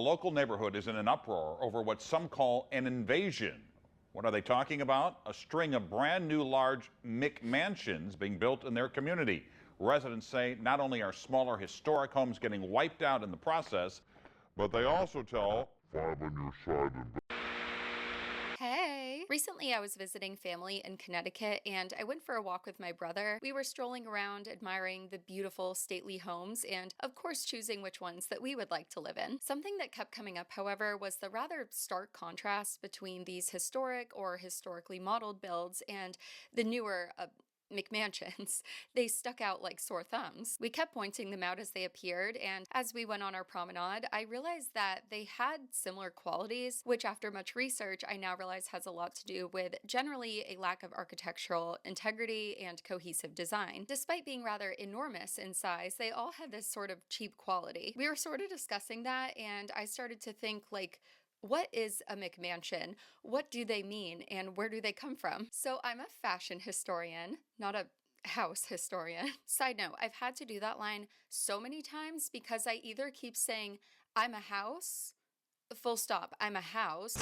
A local neighborhood is in an uproar over what some call an invasion. What are they talking about? A string of brand new large McMansions being built in their community. Residents say not only are smaller historic homes getting wiped out in the process, but they also tell five on your side and Hey! Recently, I was visiting family in Connecticut and I went for a walk with my brother. We were strolling around admiring the beautiful, stately homes and, of course, choosing which ones that we would like to live in. Something that kept coming up, however, was the rather stark contrast between these historic or historically modeled builds and the newer, McMansions. They stuck out like sore thumbs. We kept pointing them out as they appeared, and as we went on our promenade, I realized that they had similar qualities, which after much research, I now realize has a lot to do with generally a lack of architectural integrity and cohesive design. Despite being rather enormous in size, they all had this sort of cheap quality. We were sort of discussing that, and I started to think, like, what is a McMansion? What do they mean? And where do they come from? So I'm a fashion historian, not a house historian. Side note, I've had to do that line so many times because I either keep saying, I'm a house, full stop, I'm a house,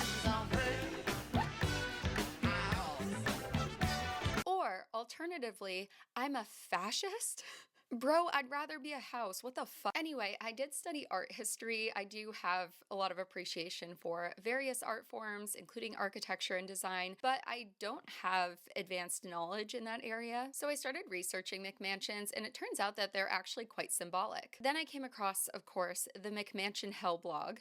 or alternatively, I'm a fascist. Bro, I'd rather be a house. What the fuck? Anyway, I did study art history. I do have a lot of appreciation for various art forms, including architecture and design, but I don't have advanced knowledge in that area. So I started researching McMansions, and it turns out that they're actually quite symbolic. Then I came across, of course, the McMansion Hell blog,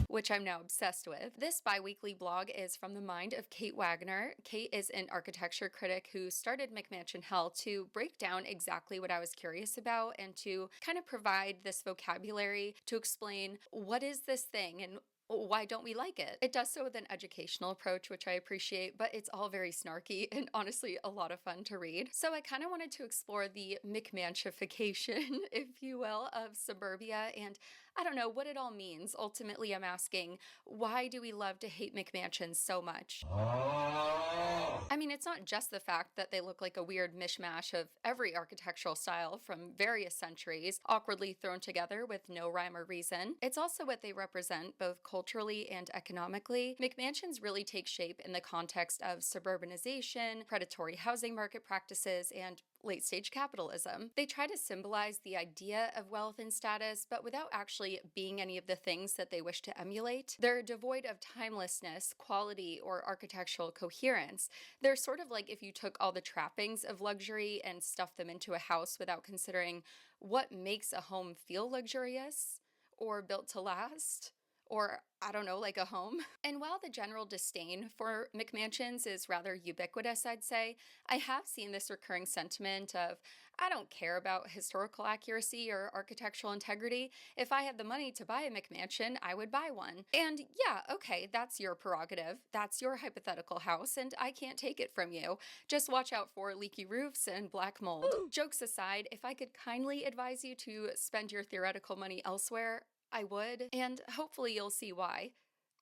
which I'm now obsessed with. This bi-weekly blog is from the mind of Kate Wagner. Kate is an architecture critic who started McMansion Hell to break down exactly what I was curious about and to kind of provide this vocabulary to explain what is this thing and why don't we like it? It does so with an educational approach, which I appreciate, but it's all very snarky and honestly a lot of fun to read. So I kind of wanted to explore the McMansification, if you will, of suburbia, and I don't know what it all means. Ultimately, I'm asking, why do we love to hate McMansions so much? I mean, it's not just the fact that they look like a weird mishmash of every architectural style from various centuries, awkwardly thrown together with no rhyme or reason. It's also what they represent, both culturally and economically. McMansions really take shape in the context of suburbanization, predatory housing market practices, and late-stage capitalism. They try to symbolize the idea of wealth and status, but without actually being any of the things that they wish to emulate. They're devoid of timelessness, quality, or architectural coherence. They're sort of like if you took all the trappings of luxury and stuffed them into a house without considering what makes a home feel luxurious or built to last, or I don't know, like a home. And while the general disdain for McMansions is rather ubiquitous, I'd say, I have seen this recurring sentiment of, I don't care about historical accuracy or architectural integrity. If I had the money to buy a McMansion, I would buy one. And yeah, okay, that's your prerogative. That's your hypothetical house, and I can't take it from you. Just watch out for leaky roofs and black mold. Jokes aside, if I could kindly advise you to spend your theoretical money elsewhere, I would, and hopefully you'll see why.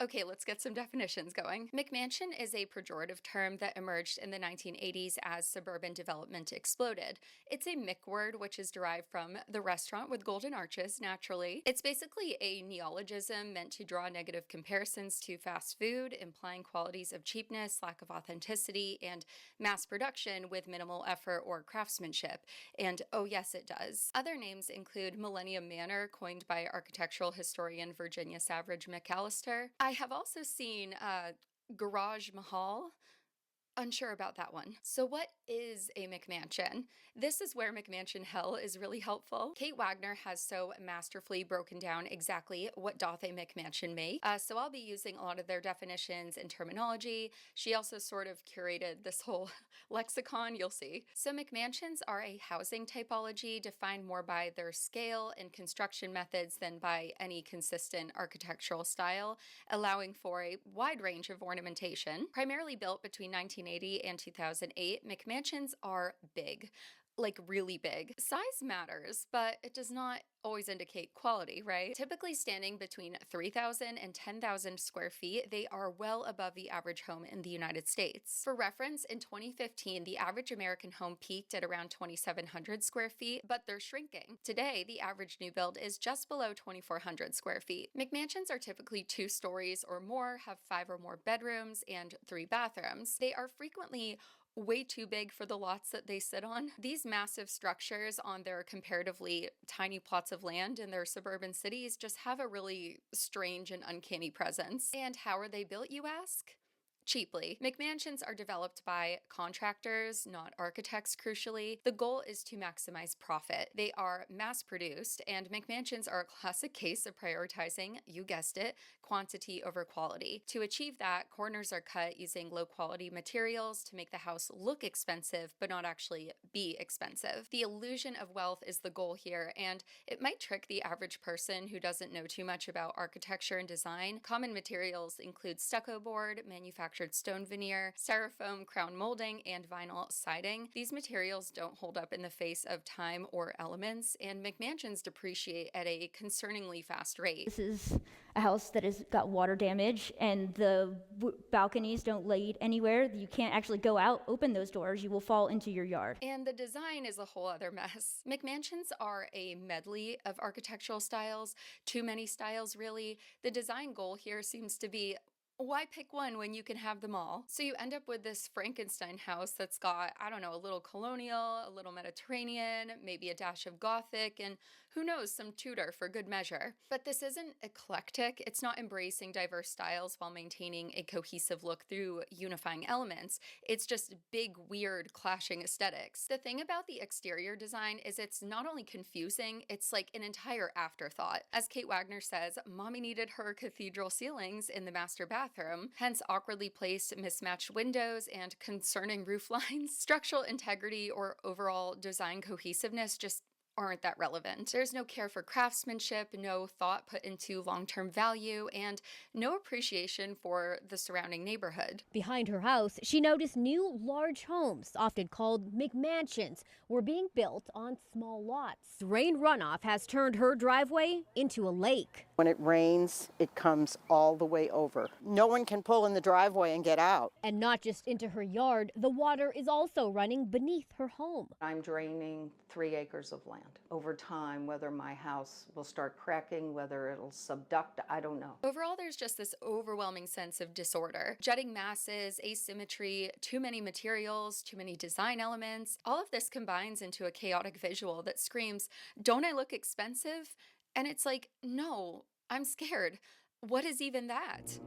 Okay, let's get some definitions going. McMansion is a pejorative term that emerged in the 1980s as suburban development exploded. It's a Mick word, which is derived from the restaurant with golden arches, naturally. It's basically a neologism meant to draw negative comparisons to fast food, implying qualities of cheapness, lack of authenticity, and mass production with minimal effort or craftsmanship. And oh yes, it does. Other names include Millennium Manor, coined by architectural historian Virginia Savage McAllister. I have also seen Garage Mahal. Unsure about that one. So what is a McMansion? This is where McMansion Hell is really helpful. Kate Wagner has so masterfully broken down exactly what doth a McMansion make. So I'll be using a lot of their definitions and terminology. She also sort of curated this whole lexicon, you'll see. So McMansions are a housing typology defined more by their scale and construction methods than by any consistent architectural style, allowing for a wide range of ornamentation. Primarily built between 1980 and 2008, McMansions are big. like really big. Size matters, but it does not always indicate quality, right? Typically standing between 3,000 and 10,000 square feet, they are well above the average home in the United States. For reference, in 2015, the average American home peaked at around 2,700 square feet, but they're shrinking. Today, the average new build is just below 2,400 square feet. McMansions are typically 2 stories or more, have 5 or more bedrooms, and 3 bathrooms. They are frequently way too big for the lots that they sit on. These massive structures on their comparatively tiny plots of land in their suburban cities just have a really strange and uncanny presence. And how are they built, you ask? Cheaply. McMansions are developed by contractors, not architects, crucially. The goal is to maximize profit. They are mass-produced, and McMansions are a classic case of prioritizing, you guessed it, quantity over quality. To achieve that, corners are cut using low-quality materials to make the house look expensive, but not actually be expensive. The illusion of wealth is the goal here, and it might trick the average person who doesn't know too much about architecture and design. Common materials include stucco board, manufactured stone veneer, styrofoam crown molding, and vinyl siding. These materials don't hold up in the face of time or elements, and McMansions depreciate at a concerningly fast rate. This is a house that has got water damage, and the balconies don't lead anywhere. You can't actually go out, open those doors. You will fall into your yard. And the design is a whole other mess. McMansions are a medley of architectural styles, too many styles really. The design goal here seems to be, why pick one when you can have them all? So you end up with this Frankenstein house that's got, I don't know, a little colonial, a little Mediterranean, maybe a dash of Gothic, and who knows, some Tudor for good measure. But this isn't eclectic. It's not embracing diverse styles while maintaining a cohesive look through unifying elements. It's just big, weird, clashing aesthetics. The thing about the exterior design is it's not only confusing, it's like an entire afterthought. As Kate Wagner says, mommy needed her cathedral ceilings in the master bathroom, hence awkwardly placed mismatched windows and concerning roof lines. Structural integrity or overall design cohesiveness just aren't that relevant. There's no care for craftsmanship, no thought put into long-term value, and no appreciation for the surrounding neighborhood. Behind her house, she noticed new large homes, often called McMansions, were being built on small lots. Rain runoff has turned her driveway into a lake. When it rains, it comes all the way over. No one can pull in the driveway and get out. And not just into her yard, the water is also running beneath her home. I'm draining 3 acres of land. Over time, whether my house will start cracking, whether it'll subduct, I don't know. Overall, there's just this overwhelming sense of disorder. Jutting masses, asymmetry, too many materials, too many design elements. All of this combines into a chaotic visual that screams, "Don't I look expensive?" And it's like, no, I'm scared. What is even that?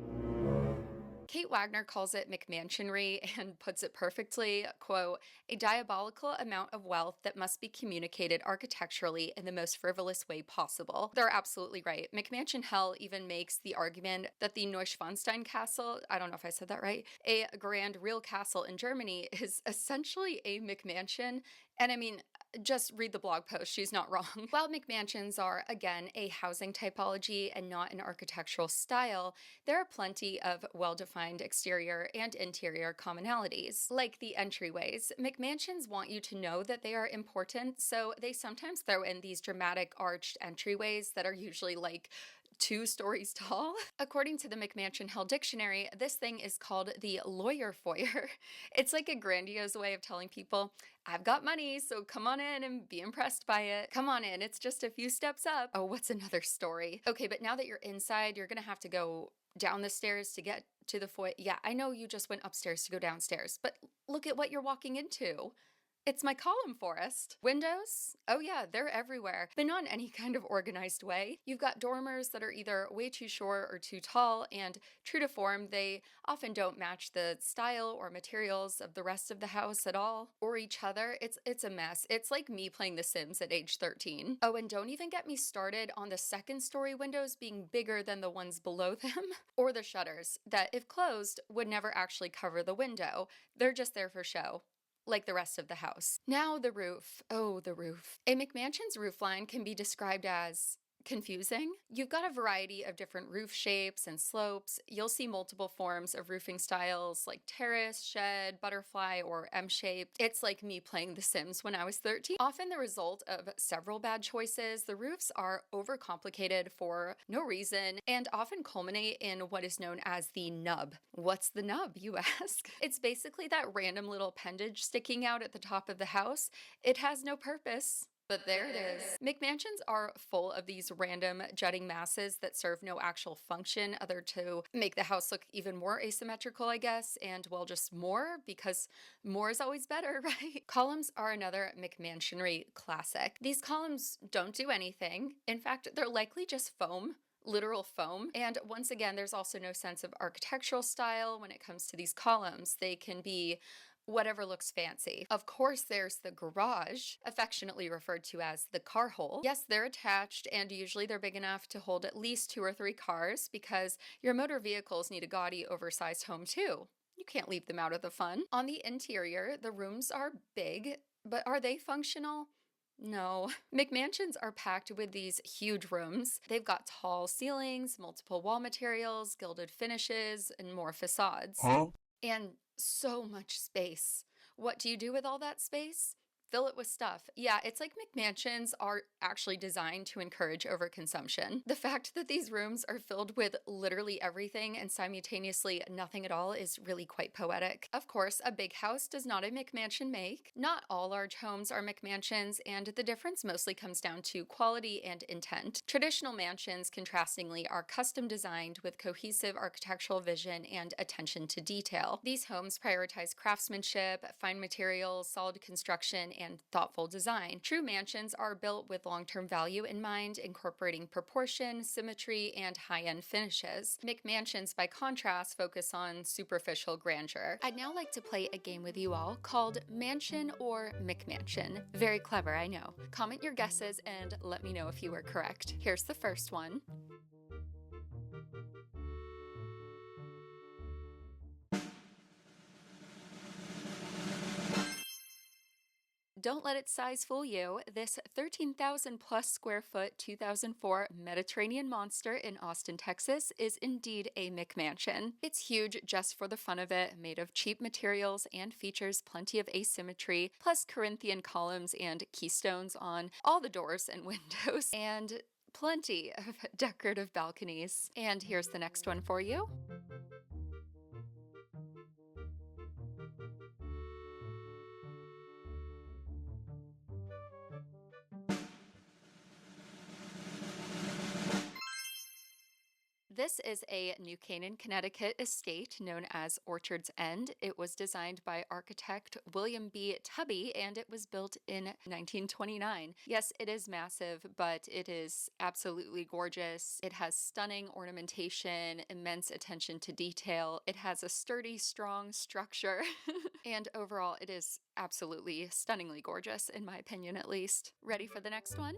Kate Wagner calls it McMansionry and puts it perfectly, quote, "a diabolical amount of wealth that must be communicated architecturally in the most frivolous way possible." They're absolutely right. McMansion Hell even makes the argument that the Neuschwanstein Castle, I don't know if I said that right, a grand real castle in Germany, is essentially a McMansion. And I mean, just read the blog post, she's not wrong. While McMansions are, again, a housing typology and not an architectural style, there are plenty of well-defined exterior and interior commonalities. Like the entryways, McMansions want you to know that they are important, so they sometimes throw in these dramatic arched entryways that are usually like 2 stories tall. According to the McMansion Hell Dictionary, this thing is called the lawyer foyer. It's like a grandiose way of telling people, I've got money, so come on in and be impressed by it. Come on in, it's just a few steps up. Oh, what's another story? Okay, but now that you're inside, you're gonna have to go down the stairs to get to the foyer. Yeah, I know you just went upstairs to go downstairs, but look at what you're walking into. It's my column forest. Windows? Oh yeah, they're everywhere, but not in any kind of organized way. You've got dormers that are either way too short or too tall, and true to form, they often don't match the style or materials of the rest of the house at all, or each other. It's a mess. It's like me playing The Sims at age 13. Oh, and don't even get me started on the second story windows being bigger than the ones below them, or the shutters that, if closed, would never actually cover the window. They're just there for show, like the rest of the house. Now the roof. Oh, the roof. A McMansion's roofline can be described as confusing. You've got a variety of different roof shapes and slopes. You'll see multiple forms of roofing styles like terrace, shed, butterfly, or M-shaped. It's like me playing The Sims when I was 13. Often the result of several bad choices, the roofs are overcomplicated for no reason and often culminate in what is known as the nub. What's the nub, you ask? It's basically that random little appendage sticking out at the top of the house. It has no purpose. But there it is. McMansions are full of these random jutting masses that serve no actual function other to make the house look even more asymmetrical, I guess, and well, just more, because more is always better, right? Columns are another McMansionry classic. These columns don't do anything. In fact, they're likely just foam. Literal foam. And once again, there's also no sense of architectural style when it comes to these columns. They can be whatever looks fancy. Of course, there's the garage, affectionately referred to as the car hole. Yes, they're attached, and usually they're big enough to hold at least 2 or 3 cars, because your motor vehicles need a gaudy, oversized home too. You can't leave them out of the fun. On the interior, the rooms are big, but are they functional? No. McMansions are packed with these huge rooms. They've got tall ceilings, multiple wall materials, gilded finishes, and more facades. And so much space. What do you do with all that space? Fill it with stuff. Yeah, it's like McMansions are actually designed to encourage overconsumption. The fact that these rooms are filled with literally everything and simultaneously nothing at all is really quite poetic. Of course, a big house does not a McMansion make. Not all large homes are McMansions, and the difference mostly comes down to quality and intent. Traditional mansions, contrastingly, are custom designed with cohesive architectural vision and attention to detail. These homes prioritize craftsmanship, fine materials, solid construction, and thoughtful design. True mansions are built with long-term value in mind, incorporating proportion, symmetry, and high-end finishes. McMansions, by contrast, focus on superficial grandeur. I'd now like to play a game with you all called Mansion or McMansion. Very clever, I know. Comment your guesses and let me know if you were correct. Here's the first one. Don't let its size fool you. This 13,000 plus square foot 2004 Mediterranean monster in Austin, Texas is indeed a McMansion. It's huge just for the fun of it, made of cheap materials and features plenty of asymmetry, plus Corinthian columns and keystones on all the doors and windows, and plenty of decorative balconies. And here's the next one for you. This is a New Canaan, Connecticut estate known as Orchard's End. It was designed by architect William B. Tubby, and it was built in 1929. Yes, it is massive, but it is absolutely gorgeous. It has stunning ornamentation, immense attention to detail. It has a sturdy, strong structure, and overall it is absolutely stunningly gorgeous, in my opinion at least. Ready for the next one?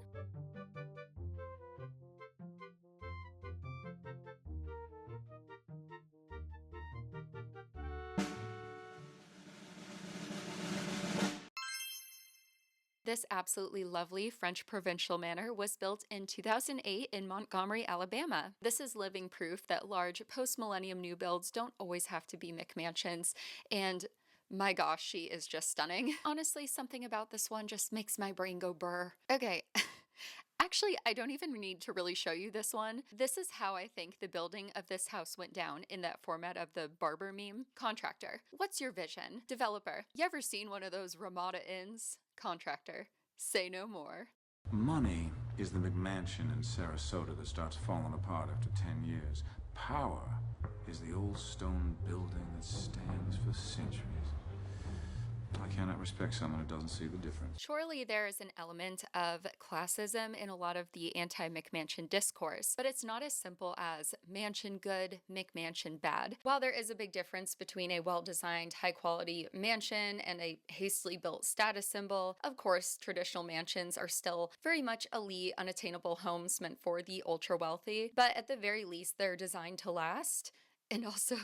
This absolutely lovely French provincial manor was built in 2008 in Montgomery, Alabama. This is living proof that large post-millennium new builds don't always have to be McMansions, and my gosh, she is just stunning. Honestly, something about this one just makes my brain go burr. Okay. Actually, I don't even need to really show you this one. This is how I think the building of this house went down in that format of the barber meme. Contractor. What's your vision? Developer. You ever seen one of those Ramada Inns? Contractor. Say no more. Money is the McMansion in Sarasota that starts falling apart after 10 years. Power is the old stone building that stands for centuries. I cannot respect someone who doesn't see the difference. Surely there is an element of classism in a lot of the anti-McMansion discourse, but it's not as simple as mansion good, McMansion bad. While there is a big difference between a well-designed, high-quality mansion and a hastily built status symbol, of course, traditional mansions are still very much elite, unattainable homes meant for the ultra-wealthy, but at the very least, they're designed to last and also,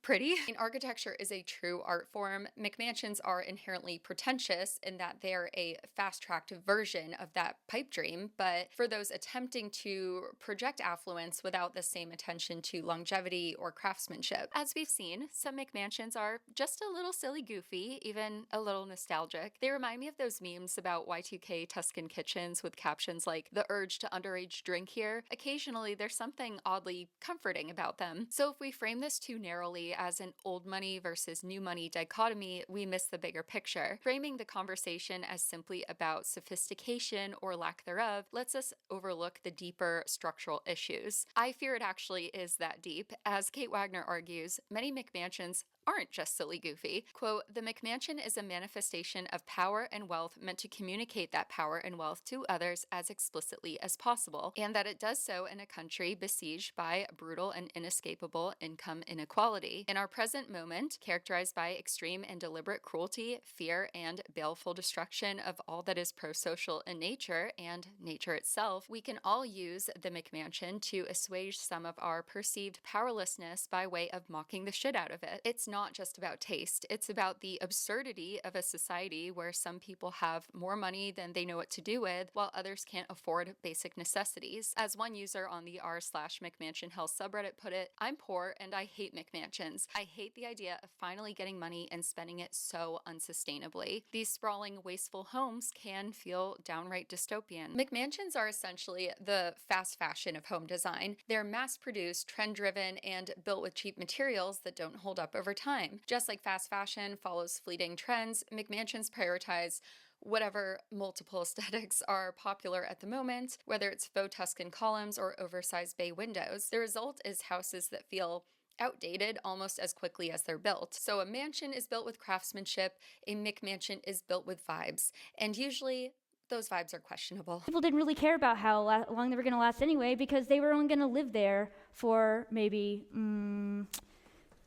pretty. And architecture is a true art form. McMansions are inherently pretentious in that they're a fast-tracked version of that pipe dream, but for those attempting to project affluence without the same attention to longevity or craftsmanship. As we've seen, some McMansions are just a little silly goofy, even a little nostalgic. They remind me of those memes about Y2K Tuscan kitchens with captions like, "The urge to underage drink here." Occasionally, there's something oddly comforting about them. So if we frame this too narrowly as an old money versus new money dichotomy, we miss the bigger picture. Framing the conversation as simply about sophistication or lack thereof lets us overlook the deeper structural issues. I fear it actually is that deep. As Kate Wagner argues, many McMansions aren't just silly goofy. Quote, "The McMansion is a manifestation of power and wealth meant to communicate that power and wealth to others as explicitly as possible, and that it does so in a country besieged by brutal and inescapable income inequality. In our present moment, characterized by extreme and deliberate cruelty, fear, and baleful destruction of all that is pro-social in nature and nature itself, we can all use the McMansion to assuage some of our perceived powerlessness by way of mocking the shit out of it. It's not just about taste. It's about the absurdity of a society where some people have more money than they know what to do with, while others can't afford basic necessities. As one user on the r/McMansion Health subreddit put it, "I'm poor and I hate McMansions. I hate the idea of finally getting money and spending it so unsustainably. These sprawling, wasteful homes can feel downright dystopian." McMansions are essentially the fast fashion of home design. They're mass-produced, trend-driven, and built with cheap materials that don't hold up over time. Just like fast fashion follows fleeting trends, McMansions prioritize whatever multiple aesthetics are popular at the moment, whether it's faux Tuscan columns or oversized bay windows. The result is houses that feel outdated almost as quickly as they're built. So a mansion is built with craftsmanship, a McMansion is built with vibes, and usually those vibes are questionable. People didn't really care about how long they were going to last anyway, because they were only going to live there for maybe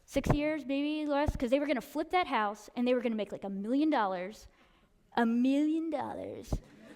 6 years, maybe less, because they were going to flip that house and they were going to make like $1 million. $1 million.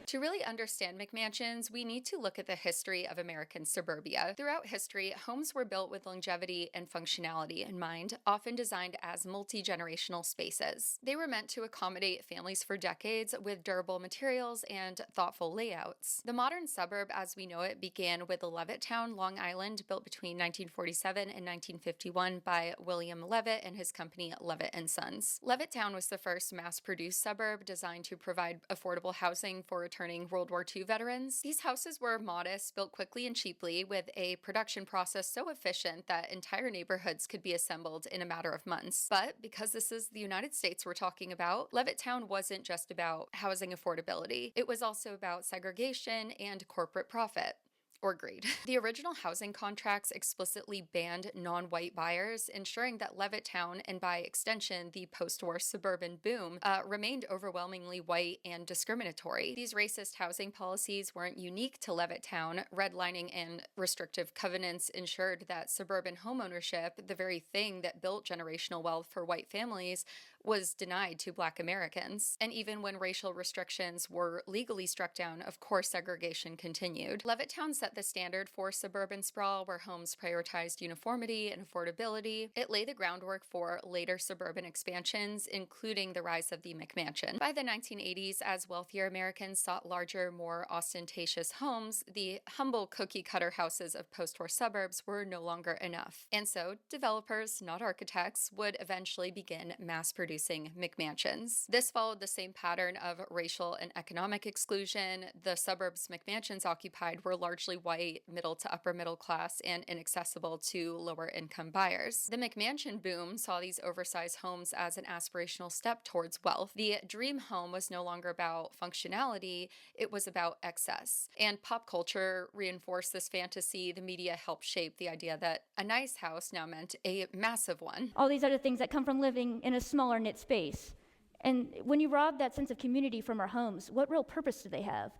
To really understand McMansions, we need to look at the history of American suburbia. Throughout history, homes were built with longevity and functionality in mind, often designed as multi-generational spaces. They were meant to accommodate families for decades with durable materials and thoughtful layouts. The modern suburb, as we know it, began with Levittown, Long Island, built between 1947 and 1951 by William Levitt and his company Levitt & Sons. Levittown was the first mass-produced suburb designed to provide affordable housing for returning World War II veterans. These houses were modest, built quickly and cheaply, with a production process so efficient that entire neighborhoods could be assembled in a matter of months. But because this is the United States we're talking about, Levittown wasn't just about housing affordability. It was also about segregation and corporate profit. Or greed. The original housing contracts explicitly banned non-white buyers, ensuring that Levittown, and by extension the post-war suburban boom, remained overwhelmingly white and discriminatory. These racist housing policies weren't unique to Levittown. Redlining and restrictive covenants ensured that suburban homeownership, the very thing that built generational wealth for white families, was denied to Black Americans. And even when racial restrictions were legally struck down, of course segregation continued. Levittown set the standard for suburban sprawl, where homes prioritized uniformity and affordability. It laid the groundwork for later suburban expansions, including the rise of the McMansion. By the 1980s, as wealthier Americans sought larger, more ostentatious homes, the humble cookie-cutter houses of post-war suburbs were no longer enough. And so, developers, not architects, would eventually begin mass-producing McMansions. This followed the same pattern of racial and economic exclusion. The suburbs McMansions occupied were largely white, middle to upper middle class, and inaccessible to lower income buyers. The McMansion boom saw these oversized homes as an aspirational step towards wealth. The dream home was no longer about functionality, it was about excess. And pop culture reinforced this fantasy. The media helped shape the idea that a nice house now meant a massive one. All these other things that come from living in a smaller knit space. And when you rob that sense of community from our homes, what real purpose do they have?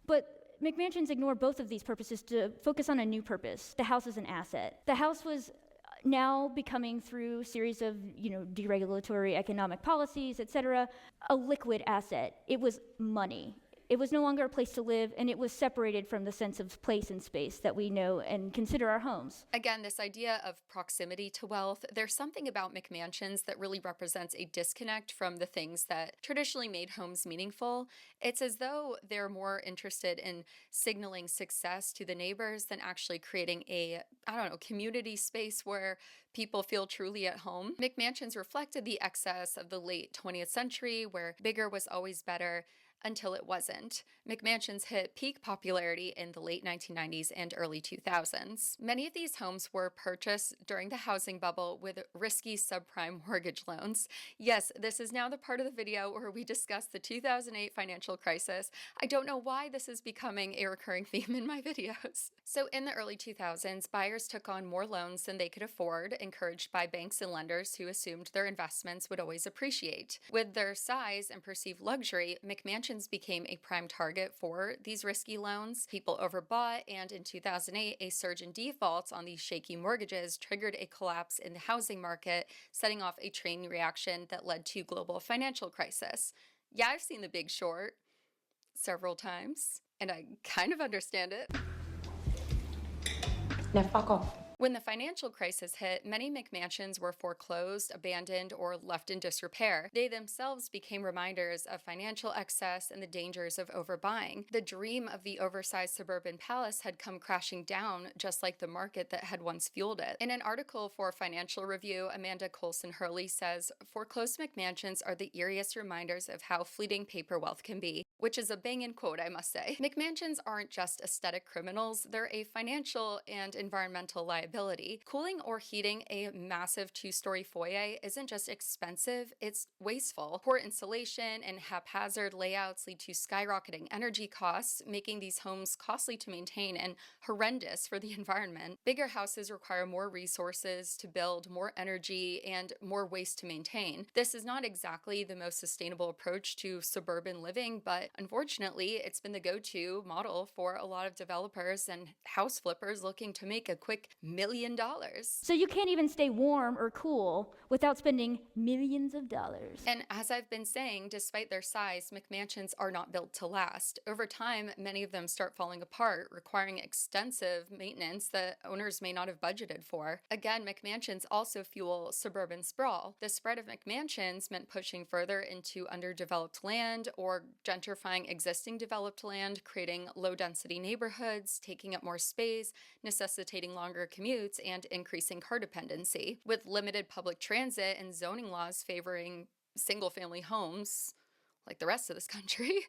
But McMansions ignore both of these purposes to focus on a new purpose. The house is an asset. The house was now becoming, through a series of deregulatory economic policies, etc., a liquid asset. It was money. It was no longer a place to live, and it was separated from the sense of place and space that we know and consider our homes. Again, this idea of proximity to wealth, there's something about McMansions that really represents a disconnect from the things that traditionally made homes meaningful. It's as though they're more interested in signaling success to the neighbors than actually creating a, community space where people feel truly at home. McMansions reflected the excess of the late 20th century, where bigger was always better, until it wasn't. McMansions hit peak popularity in the late 1990s and early 2000s. Many of these homes were purchased during the housing bubble with risky subprime mortgage loans. Yes, this is now the part of the video where we discuss the 2008 financial crisis. I don't know why this is becoming a recurring theme in my videos. So in the early 2000s, buyers took on more loans than they could afford, encouraged by banks and lenders who assumed their investments would always appreciate. With their size and perceived luxury, McMansions became a prime target for these risky loans. People overbought, and in 2008, a surge in defaults on these shaky mortgages triggered a collapse in the housing market, setting off a chain reaction that led to global financial crisis. Yeah, I've seen The Big Short several times, and I kind of understand it. Now fuck off. When the financial crisis hit, many McMansions were foreclosed, abandoned, or left in disrepair. They themselves became reminders of financial excess and the dangers of overbuying. The dream of the oversized suburban palace had come crashing down, just like the market that had once fueled it. In an article for Financial Review, Amanda Colson-Hurley says, "Foreclosed McMansions are the eeriest reminders of how fleeting paper wealth can be," which is a banging quote, I must say. McMansions aren't just aesthetic criminals, they're a financial and environmental liability. Cooling or heating a massive 2-story foyer isn't just expensive, it's wasteful. Poor insulation and haphazard layouts lead to skyrocketing energy costs, making these homes costly to maintain and horrendous for the environment. Bigger houses require more resources to build, more energy, and more waste to maintain. This is not exactly the most sustainable approach to suburban living, but unfortunately, it's been the go-to model for a lot of developers and house flippers looking to make a quick $1 million. So you can't even stay warm or cool without spending millions of dollars. And as I've been saying, despite their size, McMansions are not built to last. Over time, many of them start falling apart, requiring extensive maintenance that owners may not have budgeted for. Again, McMansions also fuel suburban sprawl. The spread of McMansions meant pushing further into underdeveloped land or gentrifying existing developed land, creating low-density neighborhoods, taking up more space, necessitating longer commutes, and increasing car dependency. With limited public transit and zoning laws favoring single-family homes, like the rest of this country,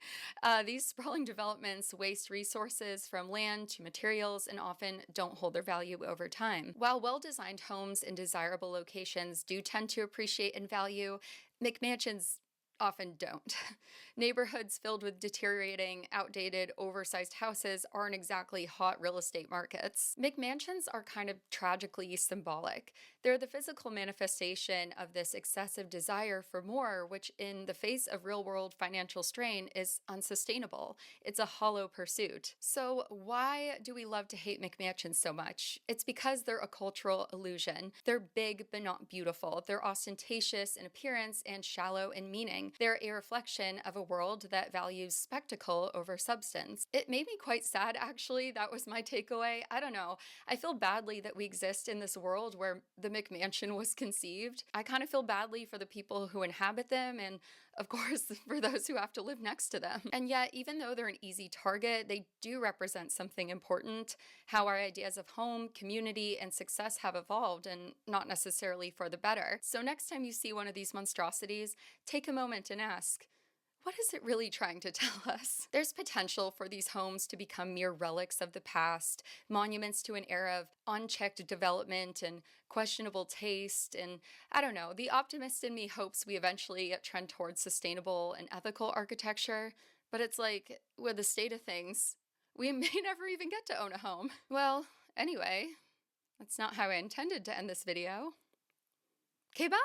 these sprawling developments waste resources from land to materials and often don't hold their value over time. While well-designed homes in desirable locations do tend to appreciate in value, McMansions often don't. Neighborhoods filled with deteriorating, outdated, oversized houses aren't exactly hot real estate markets. McMansions are kind of tragically symbolic. They're the physical manifestation of this excessive desire for more, which in the face of real-world financial strain is unsustainable. It's a hollow pursuit. So why do we love to hate McMansions so much? It's because they're a cultural illusion. They're big but not beautiful. They're ostentatious in appearance and shallow in meaning. They're a reflection of a world that values spectacle over substance. It made me quite sad, actually. That was my takeaway. I don't know. I feel badly that we exist in this world where the McMansion was conceived. I kind of feel badly for the people who inhabit them and, of course, for those who have to live next to them. And yet, even though they're an easy target, they do represent something important, how our ideas of home, community, and success have evolved, and not necessarily for the better. So next time you see one of these monstrosities, take a moment and ask, what is it really trying to tell us? There's potential for these homes to become mere relics of the past, monuments to an era of unchecked development and questionable taste, and I don't know, the optimist in me hopes we eventually trend towards sustainable and ethical architecture, but it's like, with the state of things, we may never even get to own a home. Well, anyway, that's not how I intended to end this video. Okay, bye!